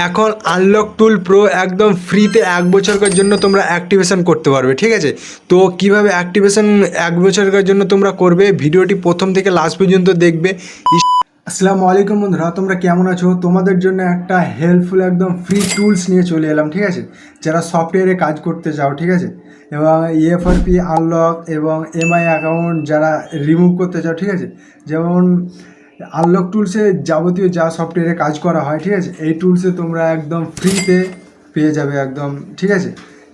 এখন আনলক টুল প্রো একদম ফ্রিতে 1 বছরের জন্য তোমরা অ্যাক্টিভেশন করতে পারবে, ঠিক আছে। তো কিভাবে অ্যাক্টিভেশন 1 বছরের জন্য তোমরা করবে, ভিডিওটি প্রথম থেকে লাস্ট পর্যন্ত দেখবে। আসসালামু আলাইকুম বন্ধুরা, তোমরা কেমন আছো? তোমাদের জন্য একটা হেল্পফুল একদম ফ্রি টুলস নিয়ে চলে এলাম, ঠিক আছে। যারা সফটওয়্যারে কাজ করতে চাও, ঠিক আছে, এবং ইএফআরপি আনলক এবং এমআই অ্যাকাউন্ট যারা রিমুভ করতে চাও, ঠিক আছে। যেমন আনলক টুলসে যাবতীয় যা সফটওয়্যারে কাজ করা হয়, ঠিক আছে, এই টুলসে তোমরা একদম ফ্রিতে পেয়ে যাবে একদম, ঠিক আছে।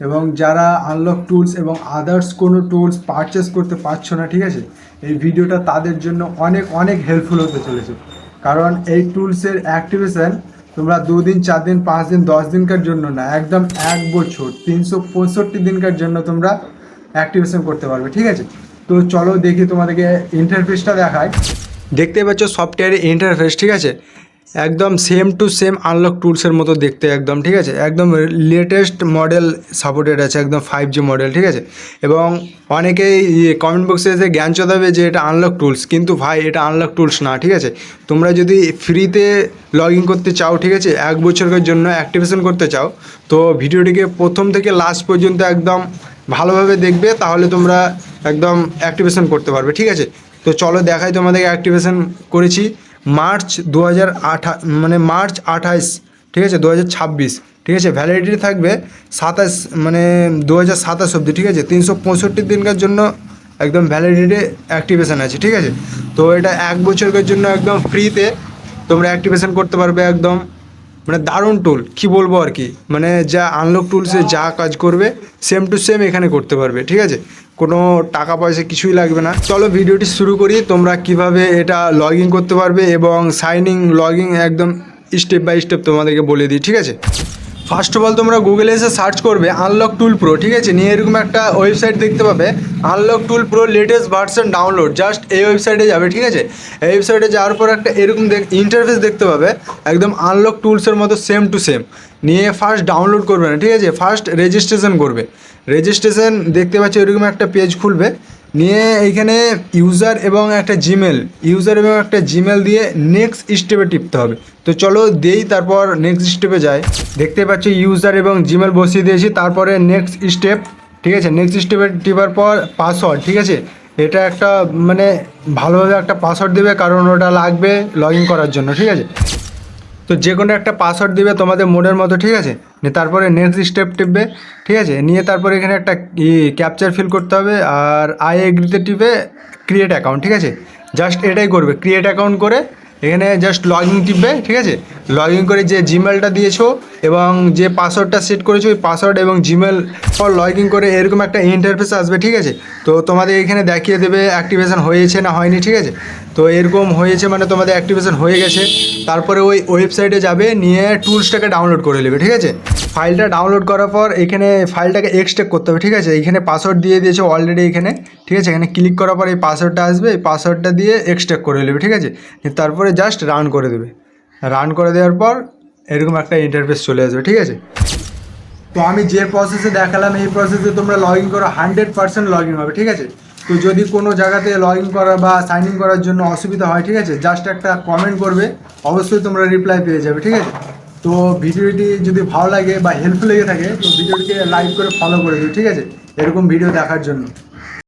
এবং যারা আনলক টুলস এবং আদার্স কোনো টুলস পারচেস করতে পারছো না, ঠিক আছে, এই ভিডিওটা তাদের জন্য অনেক অনেক হেল্পফুল হতে চলেছে। কারণ এই টুলসের অ্যাক্টিভেশান তোমরা 2 দিন 4 দিন 5 দিন 10 দিনকার জন্য না, একদম 1 বছর 365 দিনকার জন্য তোমরা অ্যাক্টিভেশন করতে পারবে, ঠিক আছে। তো চলো দেখি তোমাদেরকে ইন্টারফেসটা দেখায়। দেখতে পাচ্ছ সফটওয়্যারের ইন্টারফেস, ঠিক আছে, একদম সেম টু সেম আনলক টুলসের মতো দেখতে একদম, ঠিক আছে। একদম লেটেস্ট মডেল সাপোর্টেড আছে, একদম 5G মডেল, ঠিক আছে। এবং অনেকেই কমেন্ট বক্সে এসে জ্ঞান চোদাবে যে এটা আনলক টুলস, কিন্তু ভাই এটা আনলক টুলস না, ঠিক আছে। তোমরা যদি ফ্রিতে লগ ইন করতে চাও, ঠিক আছে, 1 বছরের জন্য অ্যাক্টিভেশন করতে চাও, তো ভিডিওটিকে প্রথম থেকে লাস্ট পর্যন্ত একদম ভালোভাবে দেখবে, তাহলে তোমরা একদম অ্যাক্টিভেশন করতে পারবে, ঠিক আছে। তো চলো দেখাই তোমাদেরকে অ্যাক্টিভেশন করেছি মার্চ 2028, মানে মার্চ 28, ঠিক আছে, 2026, ঠিক আছে। ভ্যালিডিটি থাকবে 27, মানে 2027 অবধি, ঠিক আছে। 365 দিনকার জন্য একদম ভ্যালিডিটি অ্যাক্টিভেশন আছে, ঠিক আছে। তো এটা 1 বছরের জন্য একদম ফ্রিতে তোমরা অ্যাক্টিভেশন করতে পারবে একদম, মানে দারুণ টুল, কি বলবো আর কি, মানে যা আনলক টুলসে যা কাজ করবে সেম টু সেম এখানে করতে পারবে, ঠিক আছে। কোনো টাকা পয়সা কিছুই লাগবে না। চলো ভিডিওটি শুরু করি, তোমরা কিভাবে এটা লগ ইন করতে পারবে এবং লগ ইন একদম স্টেপ বাই স্টেপ তোমাদেরকে বলে দিই, ঠিক আছে। ফার্স্ট অফ অল তোমরা গুগলে এসে সার্চ করবে আনলক টুল প্রো, ঠিক আছে। নিয়ে এরকম একটা ওয়েবসাইট দেখতে পাবে, আনলক টুল pro latest version download. Just এই ওয়েবসাইটে যাবে, ঠিক আছে। এই ওয়েবসাইটে যাওয়ার পর একটা এরকম ইন্টারফেস দেখতে পাবে, একদম আনলক টুলসের মতো সেম টু সেম। নিয়ে ফার্স্ট ডাউনলোড করবে না, ঠিক আছে, ফার্স্ট রেজিস্ট্রেশন করবে। রেজিস্ট্রেশন দেখতে পাচ্ছ এরকম একটা পেজ খুলবে। নিয়ে এইখানে ইউজার এবং একটা জিমেল দিয়ে নেক্সট স্টেপে টিপতে হবে। তো চলো দেই, তারপর নেক্সট স্টেপে যাই। দেখতে পাচ্ছ ইউজার এবং জিমেল বসিয়ে দিয়েছি, তারপরে নেক্সট স্টেপ, ঠিক আছে। নেক্সট স্টেপে টিপার পর পাসওয়ার্ড, ঠিক আছে। এটা একটা মানে ভালোভাবে একটা পাসওয়ার্ড দেবে, কারণ ওটা লাগবে লগ ইন করার জন্য, ঠিক আছে। তো যে কোনো একটা পাসওয়ার্ড দিবে তোমাদের মোডের মতো, ঠিক আছে। নিয়ে তারপরে নেক্সট স্টেপ টিপবে, ঠিক আছে। নিয়ে তারপরে এখানে একটা ক্যাপচার ফিল করতে হবে, আর আই এগ্রিতে টিপে ক্রিয়েট অ্যাকাউন্ট, ঠিক আছে। জাস্ট এটাই করবে, ক্রিয়েট অ্যাকাউন্ট করে এখানে জাস্ট লগ ইন টিপবে, ঠিক আছে। লগ ইন করে যে জিমেলটা দিয়েছো এবং যে পাসওয়ার্ডটা সেট করেছো, ওই পাসওয়ার্ড এবং জিমেল পর লগ ইন করে এরকম একটা ইন্টারফেস আসবে, ঠিক আছে। তো তোমাদের এখানে দেখিয়ে দেবে অ্যাক্টিভেশন হয়েছে না হয়নি, ঠিক আছে। তো এরকম হয়েছে মানে তোমাদের অ্যাক্টিভেশন হয়ে গেছে। তারপরে ওই ওয়েবসাইটে যাবে, নিয়ে টুলসটাকে ডাউনলোড করে নেবে, ঠিক আছে। ফাইলটা ডাউনলোড করার পর এখানে ফাইলটাকে এক্সট্রাক্ট করতে হবে, ঠিক আছে। এখানে পাসওয়ার্ড দিয়ে দিয়েছে অলরেডি এখানে, ঠিক আছে। এখানে ক্লিক করার পর এই পাসওয়ার্ডটা আসবে, এই পাসওয়ার্ডটা দিয়ে এক্সট্রাক্ট করে নেবে, ঠিক আছে। তারপরে জাস্ট রান করে দেবে। রান করে দেওয়ার পর এরকম একটা ইন্টারফেস চলে আসবে, ঠিক আছে। তো আমি যে প্রসেসে দেখালাম এই প্রসেসে তোমরা লগ ইন করো, 100% লগ ইন হবে, ঠিক আছে। তো যদি কোনো জায়গাতে লগ ইন করা বা সাইন ইন করার জন্য অসুবিধা হয়, ঠিক আছে, জাস্ট একটা কমেন্ট করবে, অবশ্যই তোমরা রিপ্লাই পেয়ে যাবে, ঠিক আছে। তো ভিডিওটি যদি ভালো লাগে বা হেল্পফুল লেগে থাকে, তো ভিডিওটিকে লাইক করে ফলো করে দিও, ঠিক আছে, এরকম ভিডিও দেখার জন্য।